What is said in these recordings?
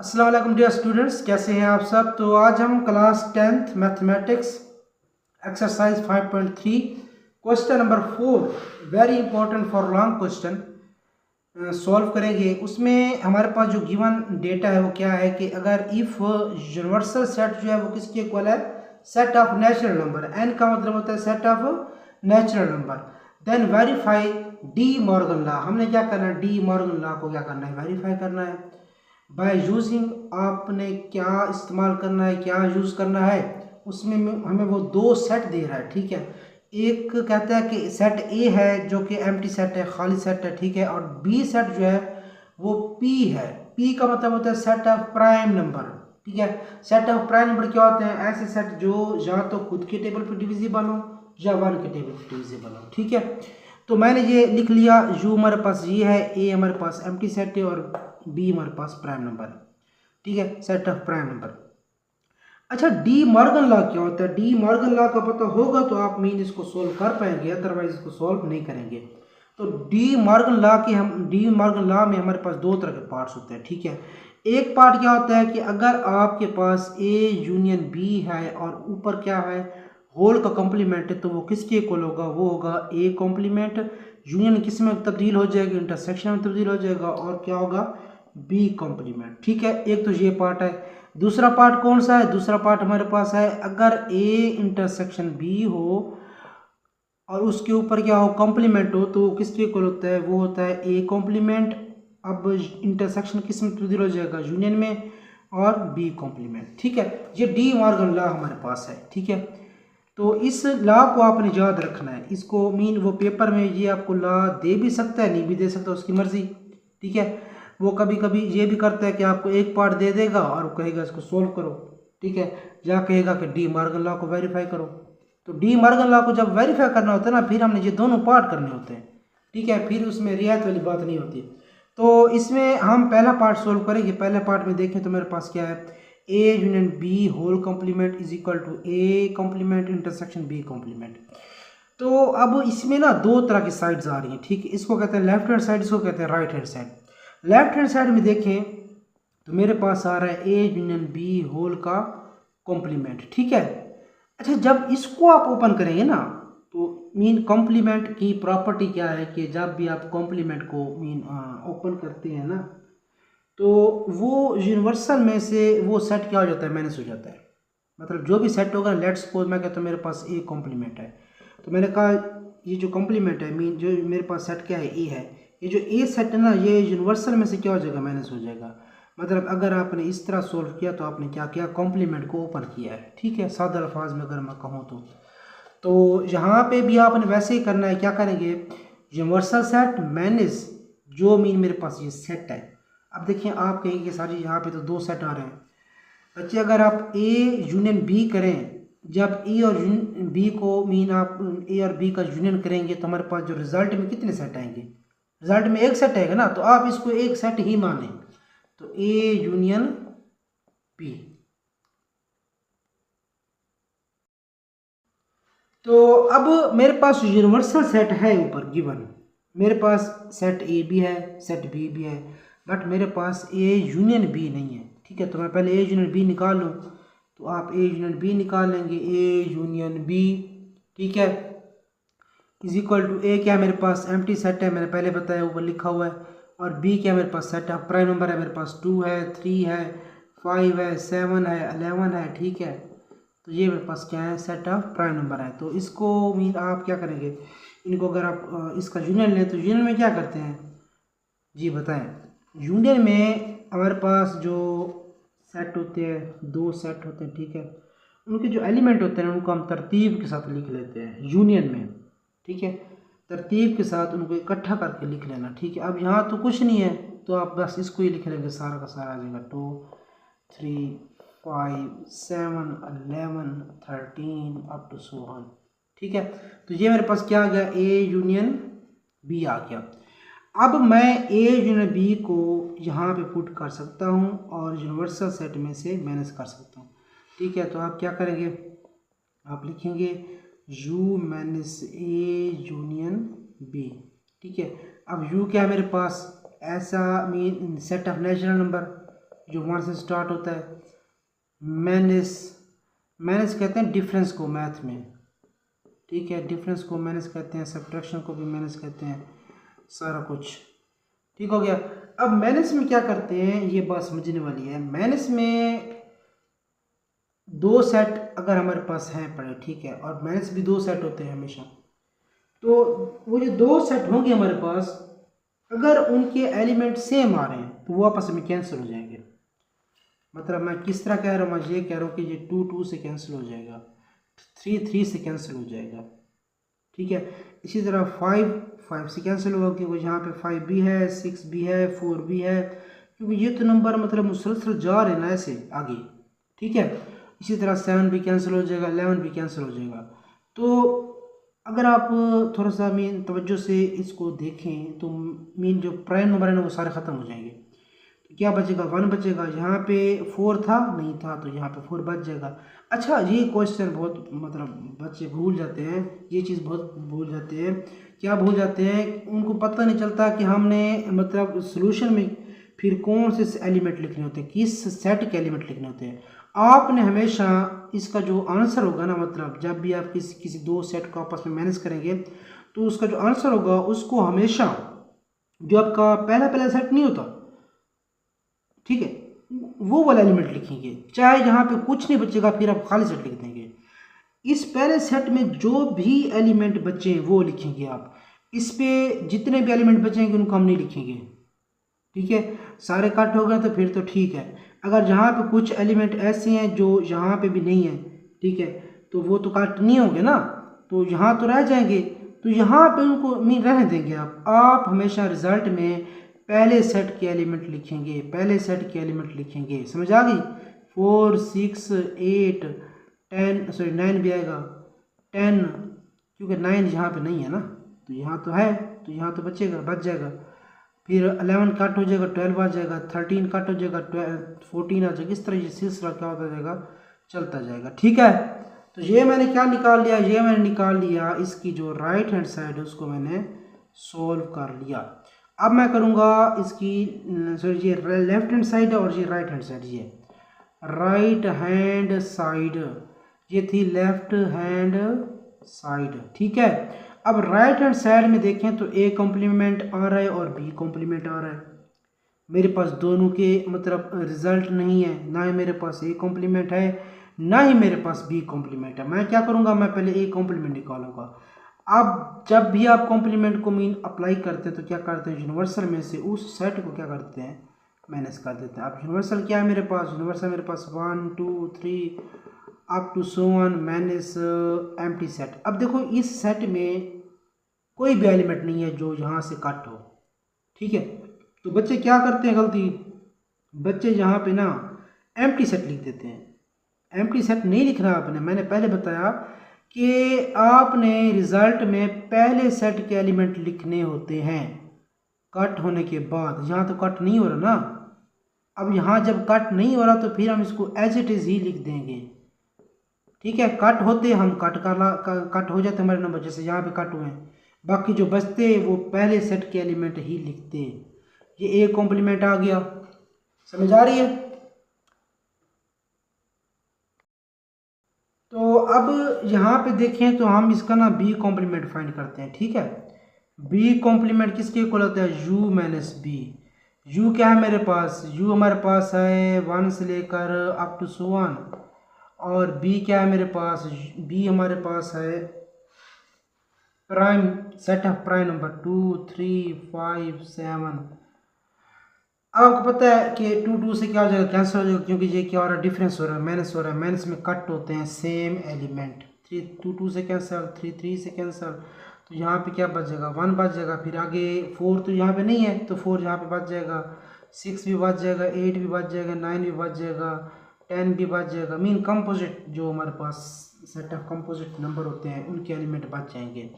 अस्सलाम वालेकुम dear students, कैसे हैं आप सब। तो आज हम class 10th mathematics exercise 5.3 question number 4 very important for long question solve करेंगे। उसमें हमारे पास जो गिवन डेटा है वो क्या है कि अगर इफ यूनिवर्सल सेट जो है वो किसके इक्वल है, set of natural number. N का मतलब होता है set of natural number. Then verify De Morgan law. हमने क्या करना है, डी मॉर्गन लॉ को क्या करना है, वेरीफाई करना है। बाय यूजिंग आपने क्या इस्तेमाल करना है, क्या यूज़ करना है। उसमें हमें वो दो सेट दे रहा है, ठीक है। एक कहता है कि सेट ए है जो कि एम्प्टी सेट है, खाली सेट है, ठीक है। और बी सेट जो है वो पी है। पी का मतलब होता है सेट ऑफ प्राइम नंबर, ठीक है। सेट ऑफ प्राइम नंबर क्या होते हैं, ऐसे सेट जो या तो खुद के टेबल पर डिविजिबल हो या वन के टेबल पर डिविजिबल हो, ठीक है। तो मैंने ये लिख लिया, यू हमारे पास ये है, ए हमारे पास एम्प्टी सेट है और बी हमारे पास प्राइम नंबर है, ठीक है, सेट ऑफ प्राइम नंबर। अच्छा, डी मॉर्गन लॉ क्या होता है। डी मॉर्गन लॉ का पता होगा तो आप मीन इसको सोल्व कर पाएंगे, अदरवाइज इसको सोल्व नहीं करेंगे। तो डी मॉर्गन लॉ के हम डी मॉर्गन लॉ में हमारे पास दो तरह के पार्ट्स होते हैं, ठीक है। एक पार्ट क्या होता है कि अगर आपके पास ए यूनियन बी है और ऊपर क्या है, होल का कॉम्प्लीमेंट है, तो वो किसके इक्वल होगा, वो होगा ए कॉम्प्लीमेंट। यूनियन किस में तब्दील हो जाएगी, इंटरसेक्शन में तब्दील हो जाएगा, और क्या होगा, बी कॉम्प्लीमेंट, ठीक है। एक तो ये पार्ट है। दूसरा पार्ट कौन सा है, दूसरा पार्ट हमारे पास है अगर ए इंटरसेक्शन बी हो और उसके ऊपर क्या हो, कॉम्प्लीमेंट हो, तो किसके इक्वल होता है, वो होता है ए कॉम्प्लीमेंट। अब इंटरसेक्शन किस में तब्दील हो जाएगा, यूनियन में, और बी कॉम्प्लीमेंट, ठीक है। ये डी मॉर्गन लॉ हमारे पास है, ठीक है। तो इस लॉ को आपने याद रखना है। इसको मीन वो पेपर में ये आपको लॉ दे भी सकता है, नहीं भी दे सकता, उसकी मर्जी, ठीक है। वो कभी कभी ये भी करता है कि आपको एक पार्ट दे देगा और वो कहेगा इसको सोल्व करो, ठीक है, या कहेगा कि डी मॉर्गन लॉ को वेरीफाई करो। तो डी मॉर्गन लॉ को जब वेरीफाई करना होता है ना, फिर हमने ये दोनों पार्ट करने होते हैं, ठीक है, फिर उसमें रियायत वाली बात नहीं होती। तो इसमें हम पहला पार्ट सोल्व करेंगे। पहले पार्ट में देखें तो मेरे पास क्या है, A union B whole complement is equal to A complement intersection B complement. तो अब इसमें ना दो तरह की साइड्स आ रही हैं, ठीक है। इसको कहते हैं लेफ्ट हैंड साइड, इसको कहते हैं right hand side. Left hand side में देखें तो मेरे पास आ रहा है ए यूनियन बी होल का कॉम्प्लीमेंट, ठीक है। अच्छा, जब इसको आप ओपन करेंगे ना, तो मीन कॉम्प्लीमेंट की प्रॉपर्टी क्या है कि जब भी आप कॉम्प्लीमेंट को मीन ओपन करते हैं ना, तो वो यूनिवर्सल में से वो सेट क्या हो जाता है, माइनस हो जाता है। मतलब जो भी सेट होगा, लेट सपोज मैं कहता हूँ मेरे पास ए कॉम्प्लीमेंट है, तो मैंने कहा ये जो कॉम्प्लीमेंट है मीन जो मेरे पास सेट क्या है, ए है। ये जो ए सेट है ना, ये यूनिवर्सल में से क्या हो जाएगा, माइनस हो जाएगा। मतलब अगर आपने इस तरह सोल्व किया तो आपने क्या किया, कॉम्प्लीमेंट को ओपन किया है, ठीक है, सादा अल्फाज में अगर मैं कहूँ तो यहाँ पे भी आपने वैसे ही करना है। क्या करेंगे, यूनिवर्सल सेट माइनस जो मीन मेरे पास ये सेट है। अब देखिए आप कहेंगे सारी यहाँ पे तो दो सेट आ रहे हैं बच्चे। अगर आप ए यूनियन बी करें, जब ए और बी को मीन आप ए और बी का यूनियन करेंगे तो हमारे पास जो रिजल्ट में कितने सेट आएंगे, रिजल्ट में एक सेट आएगा ना, तो आप इसको एक सेट ही माने। तो ए यूनियन बी, तो अब मेरे पास यूनिवर्सल सेट है ऊपर गिवन। मेरे पास सेट ए भी है, सेट बी भी है, बट मेरे पास ए यूनियन बी नहीं है, ठीक है। तो मैं पहले ए यूनियन बी निकाल लूँ, तो आप ए यूनियन बी निकाल लेंगे, ए यूनियन बी, ठीक है, इज इक्वल टू ए क्या है मेरे पास, एम्प्टी सेट है, मैंने पहले बताया ऊपर लिखा हुआ है। और बी क्या मेरे पास, सेट ऑफ प्राइम नंबर है, मेरे पास 2 है, 3 है, 5 है, 7 है, 11 है, ठीक है। तो ये मेरे पास क्या है, सेट ऑफ प्राइम नंबर है। तो इसको मीन आप क्या करेंगे, इनको अगर आप इसका यूनियन लें तो यूनियन में क्या करते हैं, जी बताएं। यूनियन में हमारे पास जो सेट होते हैं, दो सेट होते हैं, ठीक है, उनके जो एलिमेंट होते हैं उनको हम तरतीब के साथ लिख लेते हैं यूनियन में, ठीक है। तरतीब के साथ उनको इकट्ठा करके लिख लेना, ठीक है। अब यहाँ तो कुछ नहीं है, तो आप बस इसको ही लिख लेंगे, सारा का सारा आ जाएगा 2 3 5 7 11 13 अप टू सो ऑन, ठीक है। तो ये मेरे पास क्या आ गया, ए यूनियन बी आ गया। अब मैं ए यूनियन बी को यहाँ पे पुट कर सकता हूँ और यूनिवर्सल सेट में से माइनस कर सकता हूँ, ठीक है। तो आप क्या करेंगे, आप लिखेंगे u minus A union B, ठीक है। अब u क्या है मेरे पास, ऐसा mean set of natural number, जो 1 से स्टार्ट होता है। माइनस, माइनस कहते हैं डिफरेंस को मैथ में, ठीक है, डिफरेंस को माइनस कहते हैं, सब्ट्रैक्शन को भी माइनस कहते हैं, सारा कुछ ठीक हो गया। अब माइनस में क्या करते हैं, ये बात समझने वाली है। माइनस में दो सेट अगर हमारे पास हैं पड़े, ठीक है, और माइनस भी दो सेट होते हैं हमेशा, तो वो जो दो सेट होंगे हमारे पास, अगर उनके एलिमेंट सेम आ रहे हैं तो वो आपस में कैंसिल हो जाएंगे। मतलब मैं किस तरह कह रहा हूँ, मैं ये कह रहा हूँ कि ये 2 2 से कैंसिल हो जाएगा, 3 3 से कैंसिल हो जाएगा, ठीक है। इसी तरह 5 5 से कैंसिल होगा क्योंकि यहाँ पे 5 भी है, 6 भी है, 4 भी है, क्योंकि ये तो नंबर मतलब मुसलसल जा रहे हैं ना ऐसे आगे, ठीक है। इसी तरह 7 भी कैंसिल हो जाएगा, 11 भी कैंसिल हो जाएगा। तो अगर आप थोड़ा सा मीन तवज्जो से इसको देखें तो मीन जो प्राइम नंबर है ना वो सारे ख़त्म हो जाएंगे। तो क्या बचेगा, 1 बचेगा। यहाँ पे 4 था नहीं था तो यहाँ पे 4 बच जाएगा। अच्छा, ये क्वेश्चन बहुत मतलब बच्चे भूल जाते हैं, ये चीज़ बहुत भूल जाते हैं। क्या भूल जाते हैं, उनको पता नहीं चलता कि हमने मतलब सोल्यूशन में फिर कौन से एलिमेंट लिखने होते हैं, किस सेट के एलिमेंट लिखने होते हैं। आपने हमेशा इसका जो आंसर होगा ना, मतलब जब भी आप किसी दो सेट को आपस में मैनेज करेंगे तो उसका जो आंसर होगा उसको हमेशा जो आपका पहला सेट नहीं होता, ठीक है, वो वाला एलिमेंट लिखेंगे। चाहे यहाँ पे कुछ नहीं बचेगा फिर आप खाली सेट लिख देंगे। इस पहले सेट में जो भी एलिमेंट बचे वो लिखेंगे आप। इस पे जितने भी एलिमेंट बचेंगे उनको हम नहीं लिखेंगे, ठीक है। सारे कट हो गए तो फिर तो ठीक है। अगर यहाँ पे कुछ एलिमेंट ऐसे हैं जो यहाँ पे भी नहीं है, ठीक है, तो वो तो कट नहीं होंगे ना, तो यहाँ तो रह जाएंगे, तो यहाँ पे उनको नहीं रहने देंगे आप हमेशा रिजल्ट में पहले सेट के एलिमेंट लिखेंगे, पहले सेट के एलिमेंट लिखेंगे। समझ आ गई। 4 6 8 10 सॉरी 9 भी आएगा, 10 क्योंकि 9 यहाँ पे नहीं है ना, तो यहाँ तो है, तो यहाँ तो बचेगा, बच जाएगा। फिर 11 कट हो जाएगा, 12 आ जाएगा, 13 कट हो जाएगा, 14 आ जाएगा। इस तरह ये सिलसिला क्या होता जाएगा, चलता जाएगा, ठीक है। तो ये मैंने क्या निकाल लिया, ये मैंने निकाल लिया इसकी जो राइट हैंड साइड है उसको मैंने सोल्व कर लिया। अब मैं करूँगा इसकी सॉरी ये लेफ्ट हैंड साइड है और ये राइट हैंड साइड, ये राइट हैंड साइड ये थी लेफ्ट हैंड साइड, ठीक है। अब राइट हैंड साइड में देखें तो ए कॉम्प्लीमेंट आ रहा है और बी कॉम्प्लीमेंट आ रहा है। मेरे पास दोनों के मतलब रिजल्ट नहीं है, ना ही मेरे पास ए कॉम्प्लीमेंट है ना ही मेरे पास बी कॉम्प्लीमेंट है। मैं क्या करूँगा, मैं पहले ए कॉम्प्लीमेंट निकालूंगा। अब जब भी आप कॉम्प्लीमेंट को मीन अप्लाई करते हैं तो क्या करते हैं, यूनिवर्सल में से उस सेट को क्या करते हैं, माइनस कर देते हैं। अब यूनिवर्सल क्या है मेरे पास, यूनिवर्सल मेरे पास 1 2 3 अप टू सो वन माइनस एम्प्टी सेट। अब देखो इस सेट में कोई भी एलिमेंट नहीं है जो यहाँ से कट हो, ठीक है। तो बच्चे क्या करते हैं गलती, बच्चे यहाँ पे ना एम्प्टी सेट लिख देते हैं। एम्प्टी सेट नहीं लिखना आपने, मैंने पहले बताया कि आपने रिजल्ट में पहले सेट के एलिमेंट लिखने होते हैं कट होने के बाद। यहाँ तो कट नहीं हो रहा ना, अब यहाँ जब कट नहीं हो रहा तो फिर हम इसको एज इट इज़ ही लिख देंगे, ठीक है। कट होते हम कट हो जाते हमारे नंबर, जैसे यहाँ पे कट हुए हैं, बाकी जो बचते वो पहले सेट के एलिमेंट ही लिखते। ये ए कॉम्प्लीमेंट आ गया, समझ आ रही है। तो अब यहाँ पे देखें तो हम इसका ना बी कॉम्प्लीमेंट फाइंड करते हैं, ठीक है। बी कॉम्प्लीमेंट किसके इक्वल होता है, यू माइनस बी। यू क्या है मेरे पास, यू हमारे पास है 1 से लेकर अप टू सो वन, और बी क्या है मेरे पास, बी हमारे पास है prime set of prime number 2 3 5 7। अब आपको पता है कि 2 2 से क्या हो जाएगा, कैंसिल हो जाएगा, क्योंकि ये क्या हो रहा है, डिफरेंस हो रहा है, माइनस हो रहा है। माइनस में कट होते हैं सेम एलिमेंट। 2 2 से कैंसिल, 3 3 से कैंसिल, तो यहाँ पे क्या बच जाएगा, 1 बच जाएगा। फिर आगे 4 तो यहाँ पे नहीं है तो 4 यहाँ पे बच जाएगा, 6 भी बच जाएगा, 8 भी बच जाएगा, 9 भी बच जाएगा, 10 भी बच जाएगा। मीन कंपोजिट जो हमारे पास सेट ऑफ कंपोजिट नंबर होते हैं उनके एलिमेंट बच जाएंगे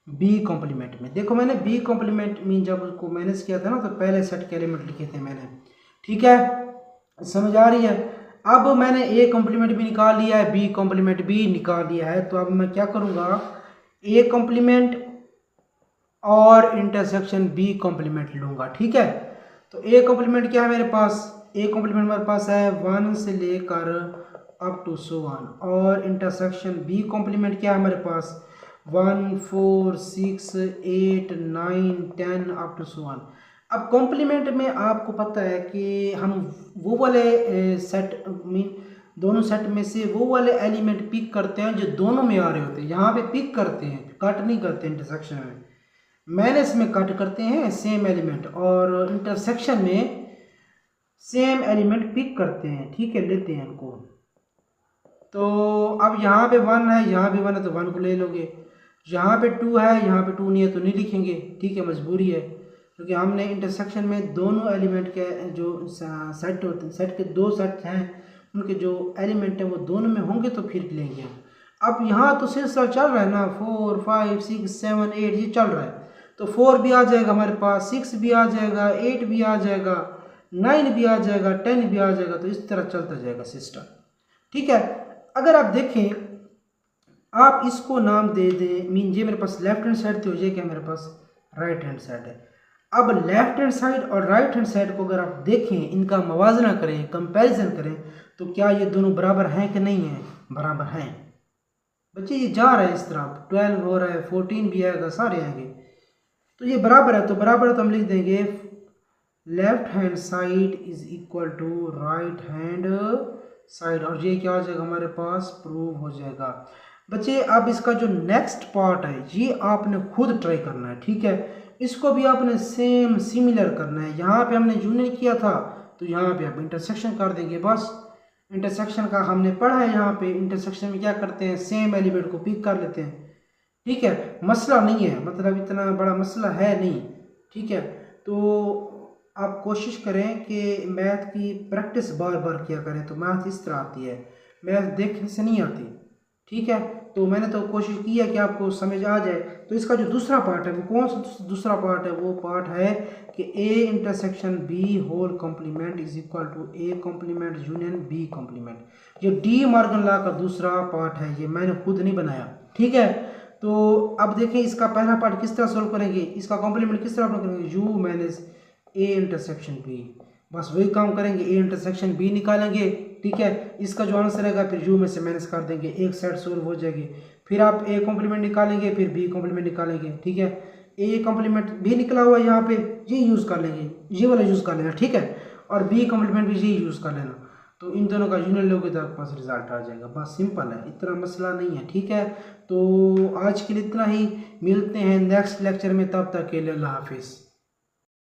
बी कॉम्प्लीमेंट में। देखो मैंने बी कॉम्प्लीमेंट मीन जब उसको मैनेज किया था ना तो पहले सेट के एलिमेंट लिखे थे मैंने, ठीक है, समझ आ रही है। अब मैंने ए कॉम्प्लीमेंट भी निकाल लिया है, बी कॉम्प्लीमेंट भी निकाल लिया है, तो अब मैं क्या करूँगा, ए कॉम्प्लीमेंट और इंटरसेक्शन बी कॉम्प्लीमेंट लूँगा, ठीक है। तो ए कॉम्प्लीमेंट क्या है मेरे पास, ए कॉम्प्लीमेंट हमारे पास है 1 से लेकर अप टू सो वन, और इंटरसेक्शन बी कॉम्प्लीमेंट क्या है हमारे पास 1 4 6 8 9 10 अप टू सो वन। अब कॉम्प्लीमेंट में आपको पता है कि हम वो वाले सेट मीन दोनों सेट में से वो वाले एलिमेंट पिक करते हैं जो दोनों में आ रहे होते हैं। यहाँ पे पिक करते हैं, कट नहीं करते इंटरसेक्शन में। माइनस में कट करते हैं सेम एलिमेंट, और इंटरसेक्शन में सेम एलिमेंट पिक करते हैं, ठीक है, लेते हैं इनको। तो अब यहाँ पे 1 है, यहाँ भी 1 है तो 1 को ले लोगे। यहाँ पे 2 है, यहाँ पे 2 नहीं है तो नहीं लिखेंगे, ठीक है, मजबूरी है, क्योंकि हमने इंटरसेक्शन में दोनों एलिमेंट के जो सेट होते हैं, सेट के दो सेट हैं, उनके जो एलिमेंट हैं वो दोनों में होंगे तो फिर लेंगे हम। अब यहाँ तो सिलसिला चल रहा है ना, 4 5 6 7 8 ये चल रहा है, तो 4 भी आ जाएगा हमारे पास, 6 भी आ जाएगा, 8 भी आ जाएगा, 9 भी आ जाएगा, 10 भी आ जाएगा, तो इस तरह चलता जाएगा सिस्टम, ठीक है। अगर आप देखें, आप इसको नाम दे दें, मीन ये मेरे पास लेफ्ट हैंड साइड थी, ये क्या मेरे पास राइट हैंड साइड है। अब लेफ्ट हैंड साइड और राइट हैंड साइड को अगर आप देखें, इनका मवाजना करें, कंपैरिजन करें, तो क्या ये दोनों बराबर हैं कि नहीं हैं? बराबर हैं बच्चे, ये जा रहा है इस तरह, 12 हो रहा है, 14 भी आएगा, सारे आएंगे, तो ये बराबर है। तो बराबर है तो हम लिख देंगे left hand side is equal to right hand side, और ये क्या हो जाएगा हमारे पास, प्रूव हो जाएगा। बच्चे अब इसका जो नेक्स्ट पार्ट है ये आपने खुद ट्राई करना है, ठीक है, इसको भी आपने सेम सिमिलर करना है। यहाँ पे हमने यूनियन किया था तो यहाँ पे आप इंटरसेक्शन कर देंगे, बस इंटरसेक्शन का हमने पढ़ा है। यहाँ पे इंटरसेक्शन में क्या करते हैं, सेम एलिमेंट को पिक कर लेते हैं, ठीक है, मसला नहीं है, मतलब इतना बड़ा मसला है नहीं, ठीक है। तो आप कोशिश करें कि मैथ की प्रैक्टिस बार बार किया करें, तो मैथ इस तरह आती है, मैथ देखने से नहीं आती, ठीक है। तो मैंने तो कोशिश की है कि आपको समझ आ जाए। तो इसका जो दूसरा पार्ट है वो कौन सा दूसरा पार्ट है, वो पार्ट है कि A intersection B whole complement is equal to A complement union B complement. ये डी मॉर्गन लॉ का दूसरा पार्ट है, ये मैंने खुद नहीं बनाया, ठीक है। तो अब देखें इसका पहला पार्ट किस तरह सोल्व करेंगे, इसका कॉम्प्लीमेंट किस तरह करेंगे, U minus A intersection B, बस वही काम करेंगे, ए इंटरसेक्शन बी निकालेंगे, ठीक है। इसका जो आंसर रहेगा फिर यू में से माइनस कर देंगे, एक साइड सोल्व हो जाएगी। फिर आप ए कॉम्प्लीमेंट निकालेंगे, फिर बी कॉम्प्लीमेंट निकालेंगे, ठीक है। ए कॉम्प्लीमेंट भी निकला हुआ है यहाँ पे, ये यूज़ कर लेंगे, ये वाला यूज़ कर लेना, ठीक है, और बी कॉम्प्लीमेंट भी ये यूज़ कर लेना। तो इन दोनों का यूनियन लोगे तो आपके पास रिजल्ट आ जाएगा, बस सिंपल है, इतना मसला नहीं है, ठीक है। तो आज के लिए इतना ही, मिलते हैं नेक्स्ट लेक्चर में, तब तक के लिए अल्लाह हाफिज़।